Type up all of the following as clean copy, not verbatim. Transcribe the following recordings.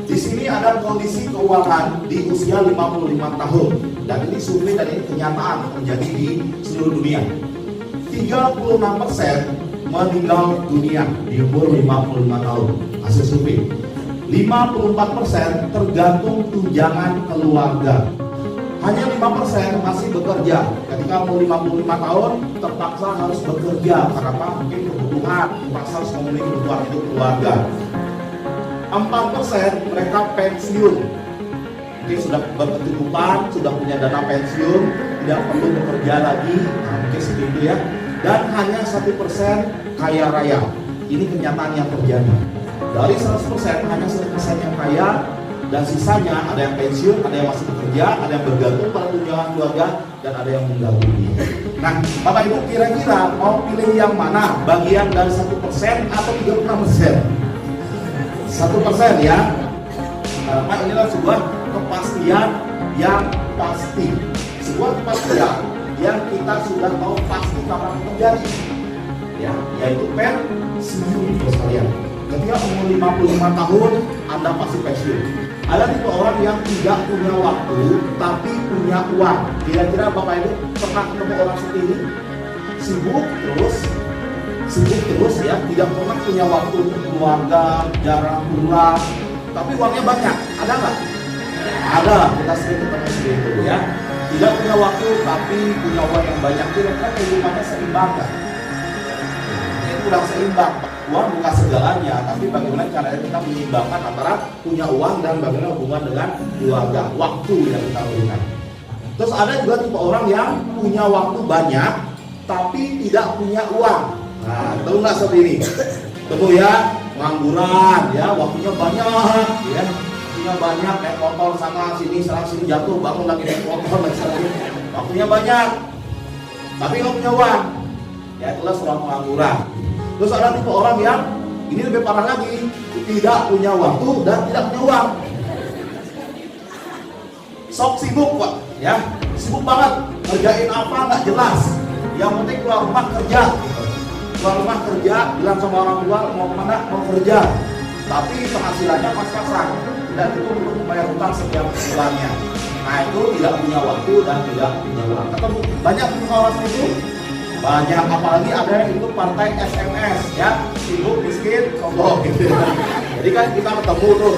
Di sini ada kondisi keuangan di usia 55 tahun dan ini survei dan ini kenyataan terjadi di seluruh dunia. 36% meninggal dunia di umur 55 tahun hasil survei. 54% tergantung tunjangan keluarga. Hanya 5% masih bekerja. Ketika umur 55 tahun terpaksa harus bekerja karena apa? Mungkin kebutuhan, terpaksa harus memenuhi kebutuhan hidup keluarga. 4% mereka pensiun. Mungkin sudah berkecukupan, sudah punya dana pensiun, tidak perlu bekerja lagi. Nah, mungkin seperti itu ya. Dan hanya 1% kaya raya. Ini kenyataan yang terjadi. Dari 100% hanya 1% yang kaya, dan sisanya ada yang pensiun, ada yang masih bekerja, ada yang bergantung pada tunjangan keluarga, dan ada yang meninggal dunia. Nah, Bapak Ibu kira-kira mau pilih yang mana? Bagian dari 1% atau 36%? 1% ya. Karena inilah sebuah kepastian yang pasti. Sebuah kepastian yang kita sudah tahu pasti kapan terjadi. Ya, yaitu pensiun sekalian. Ketika umur 55 tahun, Anda pasti pensiun. Ada tipe orang yang tidak punya waktu, tapi punya uang. Kira-kira Bapak Ibu pernah ketemu orang seperti ini? Sibuk terus ya, tidak pernah punya waktu untuk keluarga, jarang pulang, tapi uangnya banyak. Ada nggak? Ada, kita sering ketemu seperti itu ya. Tidak punya waktu, tapi punya uang yang banyak. Kira-kira kehidupannya seimbang nggak? Ini kurang seimbang. Uang bukan segalanya, tapi bagaimana caranya kita menyeimbangkan antara punya uang dan bagaimana hubungan dengan keluarga, waktu yang kita berikan. Terus ada juga tipe orang yang punya waktu banyak, tapi tidak punya uang. Nah, tahu nggak seperti ini? Temu ya, pengangguran, ya, waktunya banyak, ya, waktunya banyak, naik motor sana sini jatuh, bangun lagi naik motor, waktunya banyak, tapi nggak punya uang. Ya, itulah seorang pengangguran. Terus ada tipe orang yang ini lebih parah lagi, tidak punya waktu dan tidak punya uang. Sok sibuk Pak, ya, sibuk banget, kerjain apa nggak jelas. Yang penting keluar rumah kerja. Keluar rumah kerja, bilang sama orang tua mau kemana, mau kerja. Tapi penghasilannya pas-pasan dan itu untuk membayar hutang setiap bulannya. Nah itu tidak punya waktu dan tidak punya uang. Ketemu banyak orang seperti itu. Banyak, apalagi ada yang ikut partai SMS ya, sibuk, miskin, sombong gitu. Jadi kan kita ketemu tuh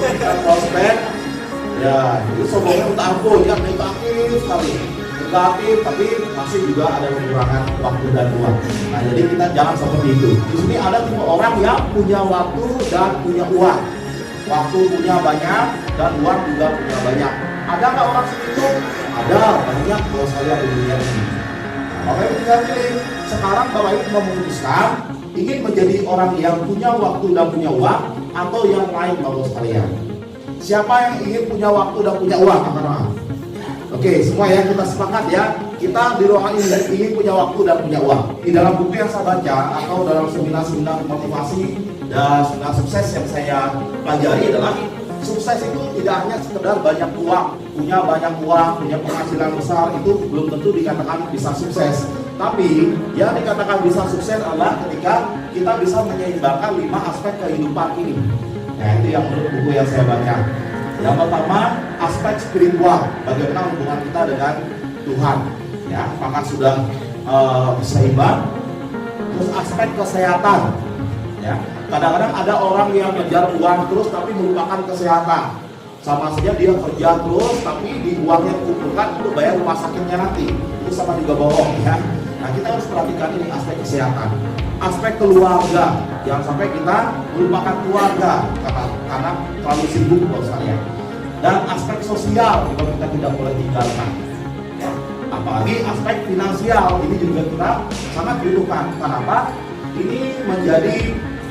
prospek, ya itu sombongnya minta ampun, ya negatif sekali, negatif, tapi masih juga ada kekurangan waktu dan uang. Nah jadi kita jangan seperti itu. Di sini ada tipe orang yang punya waktu dan punya uang. Waktu punya banyak dan uang juga punya banyak. Ada nggak orang seperti itu? Ada, banyak kalau saya di dunia ini. Bapak Ibu tinggal pilih. Sekarang Bapak Ibu memutuskan ingin menjadi orang yang punya waktu dan punya uang atau yang lain Bapak sekalian. Siapa yang ingin punya waktu dan punya uang? Angkat tangan. Oke, semua ya kita sepakat ya. Kita di ruangan ini ingin punya waktu dan punya uang. Di dalam buku yang saya baca atau dalam seminar-seminar motivasi dan seminar sukses yang saya pelajari adalah sukses itu tidak hanya sekedar banyak uang, punya banyak uang, punya penghasilan besar itu belum tentu dikatakan bisa sukses. Tapi yang dikatakan bisa sukses adalah ketika kita bisa menyeimbangkan 5 aspek kehidupan ini. Nah itu yang menurut buku yang saya baca. Yang pertama aspek spiritual, bagaimana hubungan kita dengan Tuhan. Ya, apakah sudah seimbang? Terus aspek kesehatan. Ya, kadang-kadang ada orang yang mengejar uang terus tapi melupakan kesehatan. Sama saja dia kerja terus tapi di uangnya dikumpulkan untuk bayar rumah sakitnya nanti. Itu sama juga bohong ya. Nah kita harus perhatikan ini aspek kesehatan. Aspek keluarga, jangan sampai kita melupakan keluarga karena terlalu sibuk buat saya. Dan aspek sosial juga kita tidak boleh tinggalkan. Ya. Apalagi aspek finansial ini juga kita sangat butuhkan. Kenapa? Ini menjadi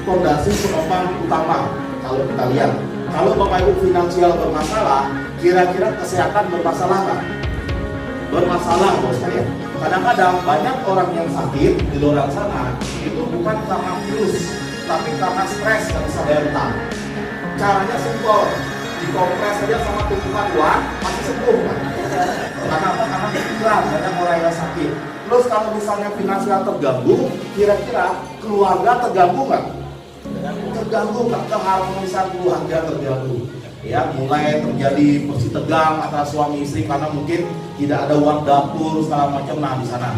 fondasi penopang utama. Kalau kita lihat, kalau Bapak Ibu finansial bermasalah, kira-kira kesehatan bermasalah nggak? Bermasalah, bos sekalian. Kadang-kadang banyak orang yang sakit di luar sana itu bukan karena virus, tapi karena stres dan bisa daya tahan. Caranya simpel, dikompres saja sama tumpukan uang masih sembuh kan? Karena apa? Karena pikiran banyak orang yang sakit. Terus kalau misalnya finansial terganggu, kira-kira keluarga terganggu nggak? Terganggu, keharmonisan keluarga terganggu. Ya, mulai terjadi posisi tegang antara suami istri karena mungkin tidak ada uang dapur segala macam. Nah di sana,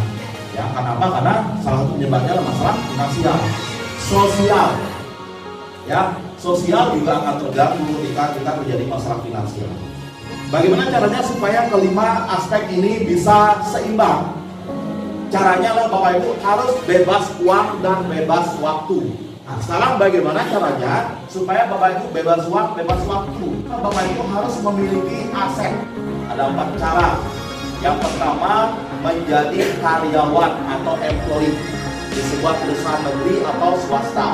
ya kenapa? Karena salah satu penyebabnya adalah masalah finansial, sosial. Ya, sosial juga akan terganggu ketika kita terjadi masalah finansial. Bagaimana caranya supaya kelima aspek ini bisa seimbang? Caranya adalah Bapak Ibu harus bebas uang dan bebas waktu. Nah, sekarang bagaimana caranya supaya Bapak Ibu bebas uang, bebas waktu? Bapak Ibu harus memiliki aset. Ada 4 cara. Yang pertama, menjadi karyawan atau employee di sebuah perusahaan negeri atau swasta.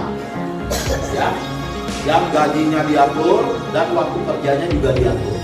Ya, yang gajinya diatur dan waktu kerjanya juga diatur.